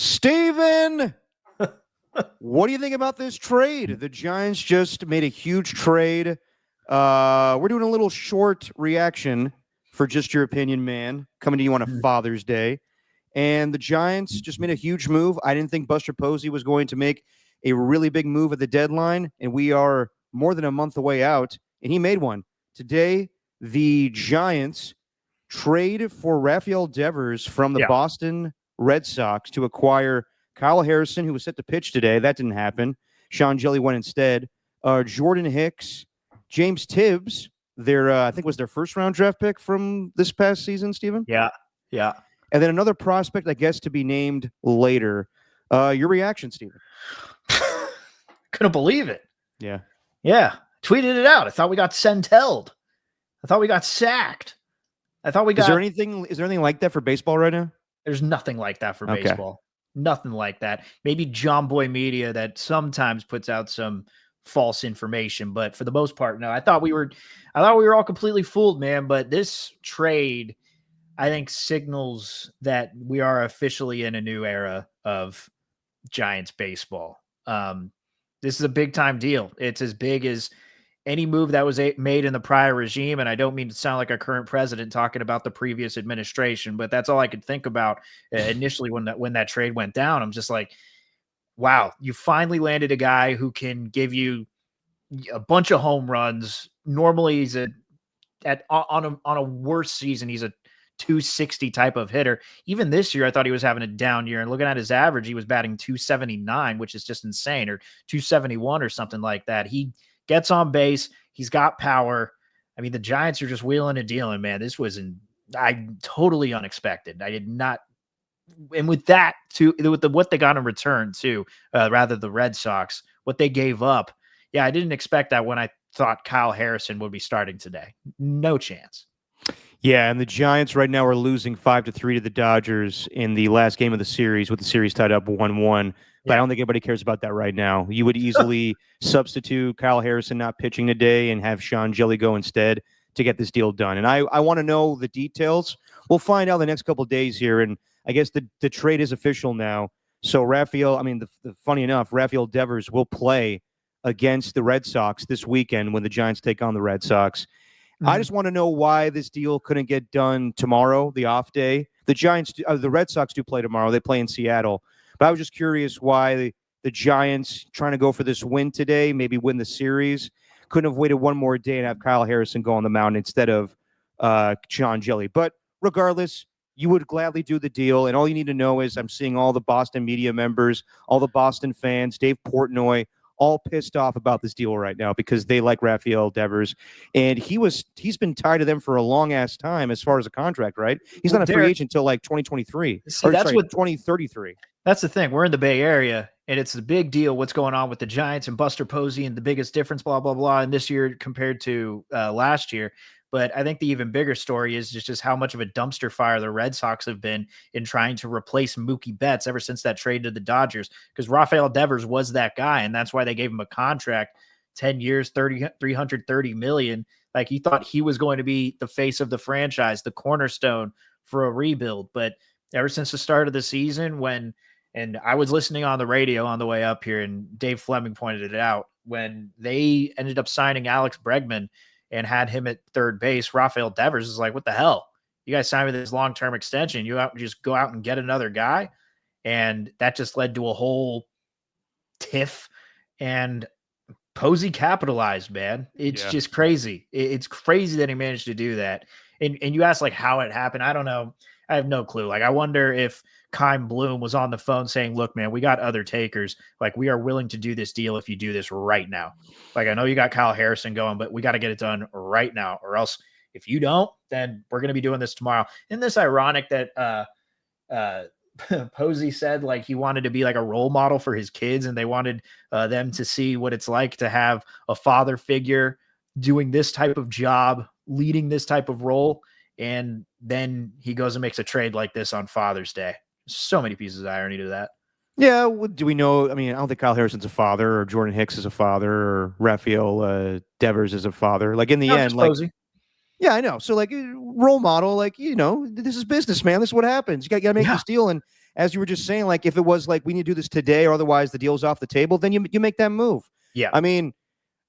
Steven, what do you think about this trade? The Giants just made a huge trade. We're doing a little short reaction for Just Your Opinion, man, coming to you on a Father's Day. And the Giants just made a huge move. I didn't think Buster Posey was going to make a really big move at the deadline, and we are more than a month away out, and he made one. Today, the Giants trade for Rafael Devers from the Boston Red Sox to acquire Kyle Harrison, who was set to pitch today. That didn't happen. Sean Jelly went instead. Jordan Hicks, James Tibbs, their I think was their first-round draft pick from this past season, Steven? Yeah. And then another prospect, I guess, to be named later. Your reaction, Steven? Couldn't believe it. Yeah. Tweeted it out. I thought we got sentelled. I thought we got sacked. I thought we got. Is there anything like that for baseball right now? There's nothing like that for baseball. Nothing like that. Maybe John Boy Media that sometimes puts out some false information, but for the most part, no. I thought we were all completely fooled, man. But this trade, I think, signals that we are officially in a new era of Giants baseball. This is a big time deal. It's as big as any move that was made in the prior regime. And I don't mean to sound like our current president talking about the previous administration, but that's all I could think about initially when that trade went down. I'm just like, wow, you finally landed a guy who can give you a bunch of home runs. Normally he's on a worse season, he's a 260 type of hitter. Even this year, I thought he was having a down year, and looking at his average, he was batting 279, which is just insane, or 271 or something like that. He gets on base. He's got power. I mean, the Giants are just wheeling and dealing, man. This was totally unexpected. I did not. And with that, too, with what they got in return, too, rather the Red Sox, what they gave up. Yeah, I didn't expect that when I thought Kyle Harrison would be starting today. No chance. Yeah, and the Giants right now are losing 5-3 to the Dodgers in the last game of the series, with the series tied up 1-1. But I don't think anybody cares about that right now. You would easily substitute Kyle Harrison not pitching today and have Sean Jelly go instead to get this deal done. And I want to know the details. We'll find out the next couple of days here. And I guess the trade is official now. So funny enough, Rafael Devers will play against the Red Sox this weekend when the Giants take on the Red Sox. I just want to know why this deal couldn't get done tomorrow, the off day. The Red Sox do play tomorrow. They play in Seattle. But I was just curious why the Giants, trying to go for this win today, maybe win the series, couldn't have waited one more day and have Kyle Harrison go on the mound instead of Sean Jelly. But regardless, you would gladly do the deal. And all you need to know is I'm seeing all the Boston media members, all the Boston fans, Dave Portnoy, all pissed off about this deal right now because they like Rafael Devers, and he's been tied to them for a long ass time as far as a contract, right? He's not a free agent until like 2023. See, that's 2033. That's the thing. We're in the Bay Area, and it's the big deal what's going on with the Giants and Buster Posey and the biggest difference, blah, blah, blah, in this year compared to last year. But I think the even bigger story is just how much of a dumpster fire the Red Sox have been in trying to replace Mookie Betts ever since that trade to the Dodgers, because Rafael Devers was that guy, and that's why they gave him a contract, 10 years, $330 million. Like, he thought he was going to be the face of the franchise, the cornerstone for a rebuild. But ever since the start of the season, and I was listening on the radio on the way up here, and Dave Fleming pointed it out, when they ended up signing Alex Bregman and had him at third base, Rafael Devers is like, what the hell? You guys signed me this long-term extension. You just go out and get another guy. And that just led to a whole tiff, and Posey capitalized, man. It's just crazy. It's crazy that he managed to do that. And you asked like how it happened. I don't know. I have no clue. Like, I wonder if Kyle Bloom was on the phone saying, look, man, we got other takers. Like, we are willing to do this deal if you do this right now. Like, I know you got Kyle Harrison going, but we got to get it done right now, or else if you don't, then we're going to be doing this tomorrow. Isn't this ironic that Posey said like he wanted to be like a role model for his kids, and they wanted them to see what it's like to have a father figure doing this type of job, leading this type of role. And then he goes and makes a trade like this on Father's Day. So many pieces of irony to that. Yeah, do we know? I mean, I don't think Kyle Harrison's a father, or Jordan Hicks is a father, or Rafael Devers is a father. Like, in the end, like, Posey. Yeah, I know. So, like, role model, like, this is business, man. This is what happens. You got to make this deal. And as you were just saying, like if it was like we need to do this today or otherwise the deal's off the table, then you make that move. Yeah. I mean,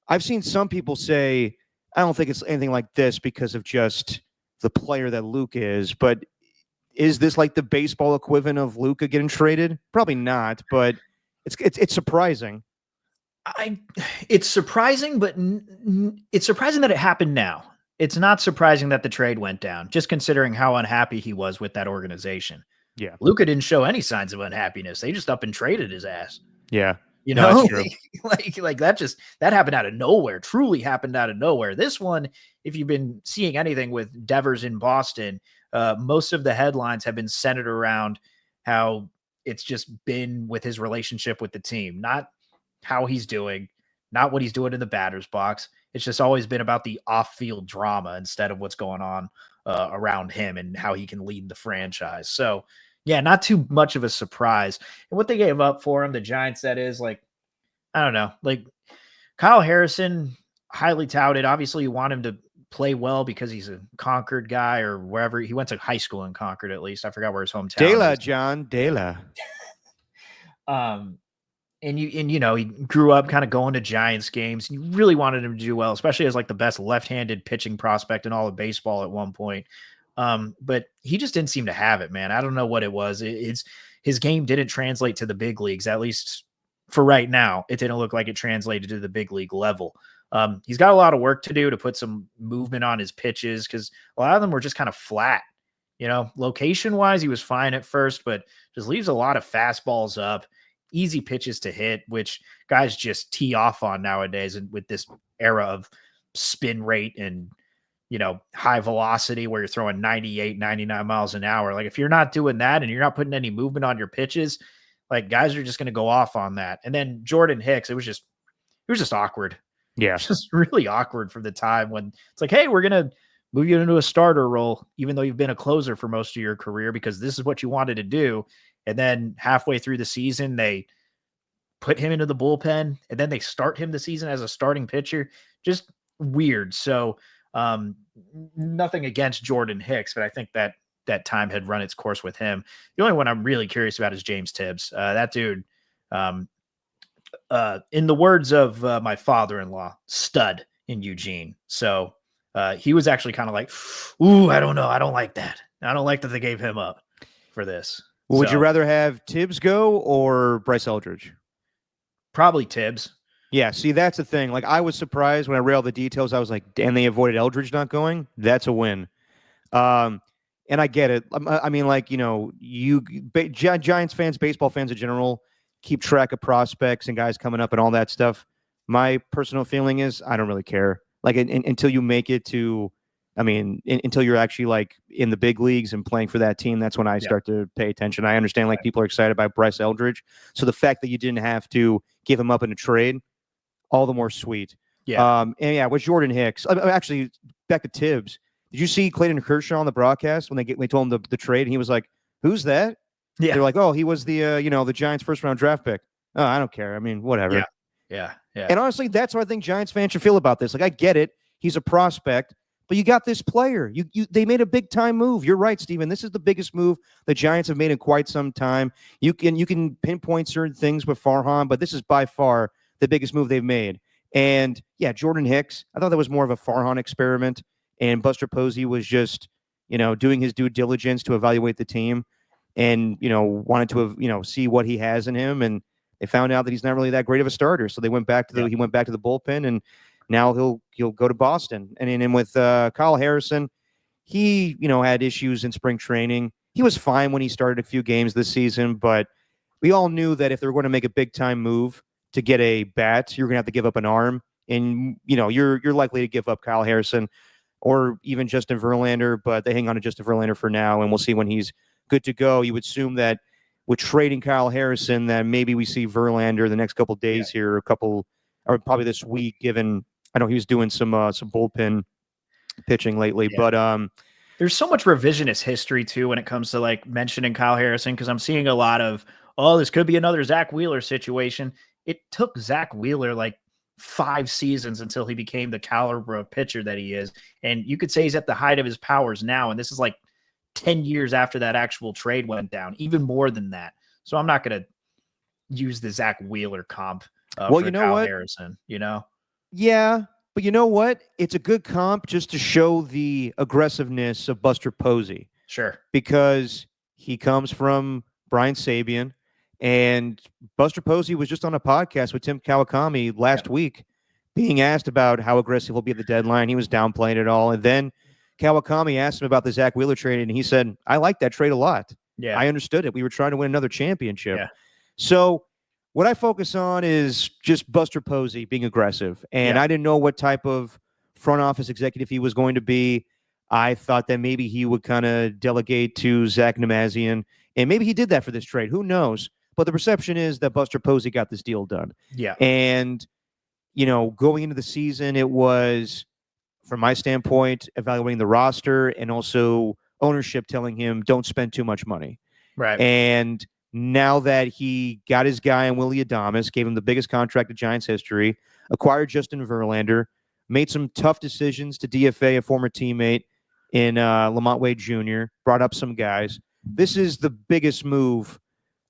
I've seen some people say, I don't think it's anything like this because of just the player that Luke is, but is this like the baseball equivalent of Luka getting traded? Probably not, but it's surprising. It's surprising, but it's surprising that it happened now. It's not surprising that the trade went down, just considering how unhappy he was with that organization. Yeah. Luka didn't show any signs of unhappiness. They just up and traded his ass. Yeah. You No, know, that's true. like that happened out of nowhere. Truly happened out of nowhere. This one, if you've been seeing anything with Devers in Boston, most of the headlines have been centered around how it's just been with his relationship with the team, not how he's doing, not what he's doing in the batter's box. It's just always been about the off-field drama instead of what's going on around him and how he can lead the franchise. So, yeah, not too much of a surprise. And what they gave up for him, the Giants, that is, like, I don't know, like Kyle Harrison, highly touted. Obviously, you want him to play well because he's a Concord guy or wherever. He went to high school in Concord, at least. I forgot where his hometown Dela, is. John, Dela. And you know, he grew up kind of going to Giants games. You really wanted him to do well, especially as like the best left-handed pitching prospect in all of baseball at one point. But he just didn't seem to have it, man. I don't know what it was. It's his game didn't translate to the big leagues, at least for right now. It didn't look like it translated to the big league level. He's got a lot of work to do to put some movement on his pitches because a lot of them were just kind of flat. You know, location wise, he was fine at first, but just leaves a lot of fastballs up, easy pitches to hit, which guys just tee off on nowadays. And with this era of spin rate and, you know, high velocity where you're throwing 98, 99 miles an hour. Like if you're not doing that and you're not putting any movement on your pitches, like guys are just going to go off on that. And then Jordan Hicks, it was just awkward. Yeah. Just really awkward for the time when it's like, hey, we're going to move you into a starter role, even though you've been a closer for most of your career because this is what you wanted to do. And then halfway through the season, they put him into the bullpen and then they start him the season as a starting pitcher. Just weird. So nothing against Jordan Hicks, but I think that time had run its course with him. The only one I'm really curious about is James Tibbs. That dude, in the words of my father-in-law, stud in Eugene. So he was actually kind of like, ooh, I don't know. I don't like that. I don't like that they gave him up for this. Well, would you rather have Tibbs go or Bryce Eldridge? Probably Tibbs. Yeah, see, that's the thing. Like, I was surprised when I read all the details. I was like, and they avoided Eldridge not going? That's a win. And I get it. I mean, like, you know, Giants fans, baseball fans in general, keep track of prospects and guys coming up and all that stuff. My personal feeling is I don't really care. Like, until you make it to, I mean, until you're actually like in the big leagues and playing for that team, that's when I start to pay attention. I understand like people are excited about Bryce Eldridge. So the fact that you didn't have to give him up in a trade, all the more sweet. Yeah. And yeah, with Jordan Hicks, actually back to Tibbs. Did you see Clayton Kershaw on the broadcast when they told him the trade? And he was like, "Who's that?" Yeah. They're like, "Oh, he was the the Giants' first round draft pick." Oh, I don't care. I mean, whatever. Yeah. And honestly, that's how I think Giants fans should feel about this. Like, I get it. He's a prospect, but you got this player. They made a big time move. You're right, Steven. This is the biggest move the Giants have made in quite some time. You can pinpoint certain things with Farhan, but this is by far the biggest move they've made. And yeah, Jordan Hicks, I thought that was more of a Farhan experiment. And Buster Posey was just, doing his due diligence to evaluate the team and, wanted to, see what he has in him. And they found out that he's not really that great of a starter. So he went back to the bullpen, and now he'll go to Boston. And with Kyle Harrison, he, had issues in spring training. He was fine when he started a few games this season, but we all knew that if they were going to make a big time move to get a bat, you're going to have to give up an arm. And, you're likely to give up Kyle Harrison or even Justin Verlander, but they hang on to Justin Verlander for now, and we'll see when he's good to go. You would assume that with trading Kyle Harrison, that maybe we see Verlander the next couple of days here, or probably this week, given I know he was doing some bullpen pitching lately. Yeah. But there's so much revisionist history too when it comes to like mentioning Kyle Harrison, because I'm seeing a lot of, oh, this could be another Zach Wheeler situation. It took Zach Wheeler like 5 seasons until he became the caliber of pitcher that he is. And you could say he's at the height of his powers now. And this is like 10 years after that actual trade went down, even more than that. So I'm not going to use the Zach Wheeler comp Well, for you know Kyle what? Harrison, you know? Yeah, but you know what? It's a good comp just to show the aggressiveness of Buster Posey Sure. because he comes from Brian Sabian, and Buster Posey was just on a podcast with Tim Kawakami last week, being asked about how aggressive he'll be at the deadline. He was downplaying it all, and then Kawakami asked him about the Zach Wheeler trade, and he said, "I like that trade a lot. Yeah. I understood it. We were trying to win another championship." Yeah. So what I focus on is just Buster Posey being aggressive. And Yeah. I didn't know what type of front office executive he was going to be. I thought that maybe he would kind of delegate to Zach Namazian. And maybe he did that for this trade. Who knows? But the perception is that Buster Posey got this deal done. Yeah. And, you know, going into the season, it was, from my standpoint, evaluating the roster and also ownership telling him, don't spend too much money. Right. And now that he got his guy in Willie Adames, gave him the biggest contract in Giants history, acquired Justin Verlander, made some tough decisions to DFA a former teammate in Lamont Wade Jr., brought up some guys. This is the biggest move,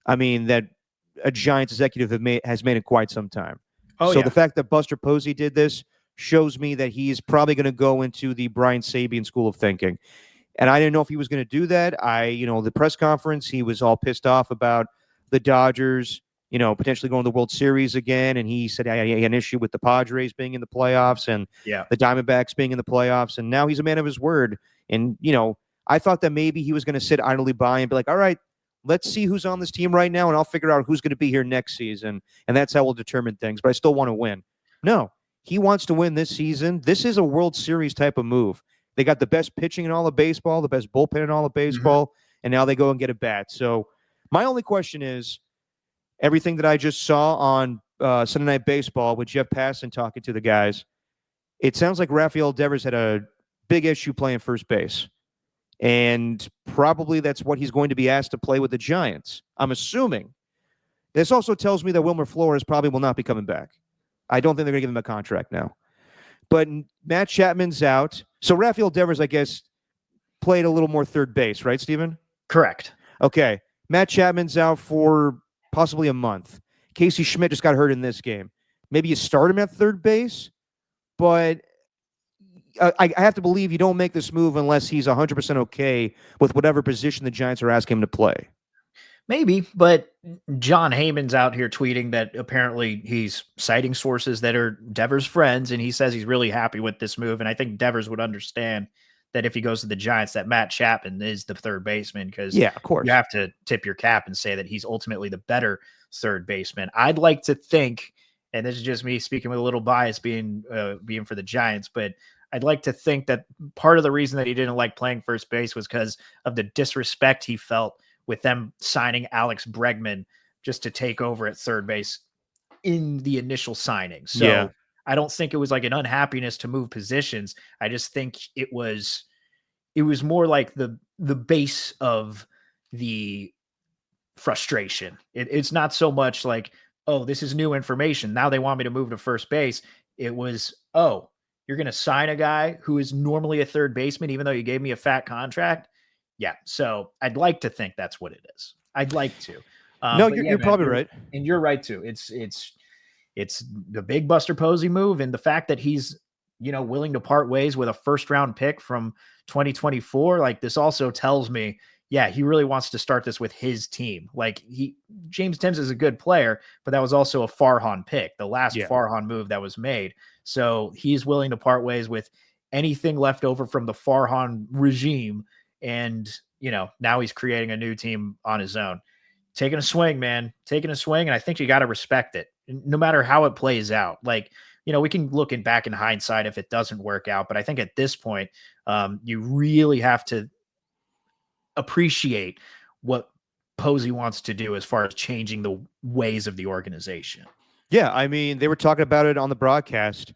I mean, that a Giants executive has made in quite some time. Oh, so yeah. The fact that Buster Posey did this shows me that he's probably going to go into the Brian Sabian school of thinking. And I didn't know if he was going to do that. The press conference, he was all pissed off about the Dodgers, potentially going to the World Series again. And he said he had an issue with the Padres being in the playoffs and the Diamondbacks being in the playoffs. And now he's a man of his word. And, I thought that maybe he was going to sit idly by and be like, all right, let's see who's on this team right now, and I'll figure out who's going to be here next season. And that's how we'll determine things. But I still want to win. No, he wants to win this season. This is a World Series type of move. They got the best pitching in all of baseball, the best bullpen in all of baseball, and now they go and get a bat. So my only question is, everything that I just saw on Sunday Night Baseball with Jeff Passan talking to the guys, it sounds like Rafael Devers had a big issue playing first base. And probably that's what he's going to be asked to play with the Giants, I'm assuming. This also tells me that Wilmer Flores probably will not be coming back. I don't think they're going to give him a contract now. But Matt Chapman's out. So Rafael Devers, I guess, played a little more third base, right, Steven? Correct. Okay. Matt Chapman's out for possibly a month. Casey Schmidt just got hurt in this game. Maybe you start him at third base, but I have to believe you don't make this move unless he's 100% okay with whatever position the Giants are asking him to play. Maybe, but John Heyman's out here tweeting that apparently he's citing sources that are Devers' friends, and he says he's really happy with this move. And I think Devers would understand that if he goes to the Giants, that Matt Chapman is the third baseman, because of course you have to tip your cap and say that he's ultimately the better third baseman. I'd like to think, and this is just me speaking with a little bias being for the Giants, but I'd like to think that part of the reason that he didn't like playing first base was because of the disrespect he felt with them signing Alex Bregman just to take over at third base in the initial signing. So I don't think it was like an unhappiness to move positions. I just think it was more like the base of the frustration. It's not so much like, oh, this is new information, now they want me to move to first base. It was, oh, you're going to sign a guy who is normally a third baseman, even though you gave me a fat contract. Yeah. So I'd like to think that's what it is. I'd like to. No, you're probably right. And you're right too. It's the big Buster Posey move. And the fact that he's, willing to part ways with a first round pick from 2024. Like, this also tells me, yeah, he really wants to start this with his team. Like, James Timms is a good player, but that was also a Farhan pick, the last Farhan move that was made. So he's willing to part ways with anything left over from the Farhan regime. And, now he's creating a new team on his own. Taking a swing, man. Taking a swing, and I think you got to respect it, no matter how it plays out. Like, we can look back in hindsight if it doesn't work out, but I think at this point, you really have to appreciate what Posey wants to do as far as changing the ways of the organization. Yeah, I mean, they were talking about it on the broadcast.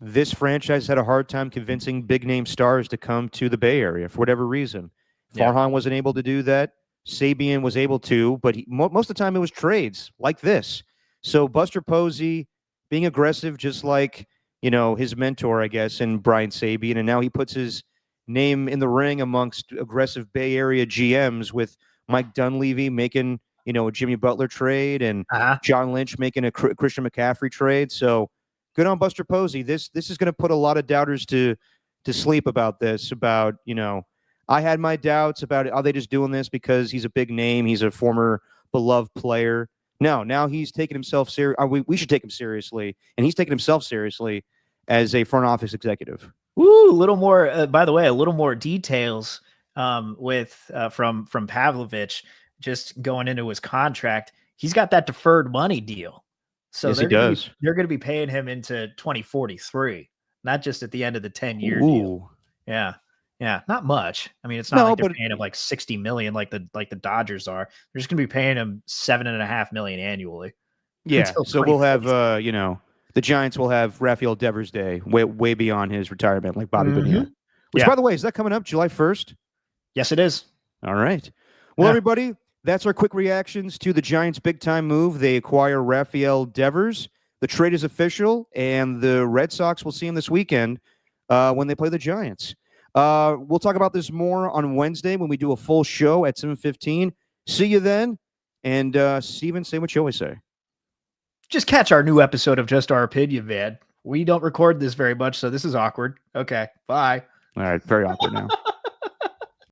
This franchise had a hard time convincing big-name stars to come to the Bay Area for whatever reason. Farhan wasn't able to do that. Sabian was able to, but most of the time it was trades like this. So Buster Posey being aggressive, just like, his mentor, I guess, in Brian Sabian, and now he puts his name in the ring amongst aggressive Bay Area GMs, with Mike Dunleavy making, a Jimmy Butler trade and John Lynch making a Christian McCaffrey trade. So good on Buster Posey. This is going to put a lot of doubters to sleep about this. About, I had my doubts about, are they just doing this because he's a big name? He's a former beloved player. No, now he's taking himself serious. We should take him seriously, and he's taking himself seriously as a front office executive. Ooh, a little more. By the way, a little more details with from Pavlovich just going into his contract. He's got that deferred money deal, so yes, they're going to be paying him into 2043, not just at the end of the 10-year deal. Yeah. Yeah, not much. I mean, it's not like they're paying him like $60 million like the Dodgers are. They're just going to be paying him $7.5 million annually. Yeah, so we'll have the Giants will have Rafael Devers Day way beyond his retirement, like Bobby Bonilla. Which, by the way, is that coming up July 1st? Yes, it is. All right. Well, everybody, that's our quick reactions to the Giants' big-time move. They acquire Rafael Devers. The trade is official, and the Red Sox will see him this weekend when they play the Giants. We'll talk about this more on Wednesday when we do a full show at 7:15. See you then. And Steven, say what you always say. Just catch our new episode of Just Our Opinion, man. We don't record this very much, so this is awkward. Okay, bye. All right, very awkward now.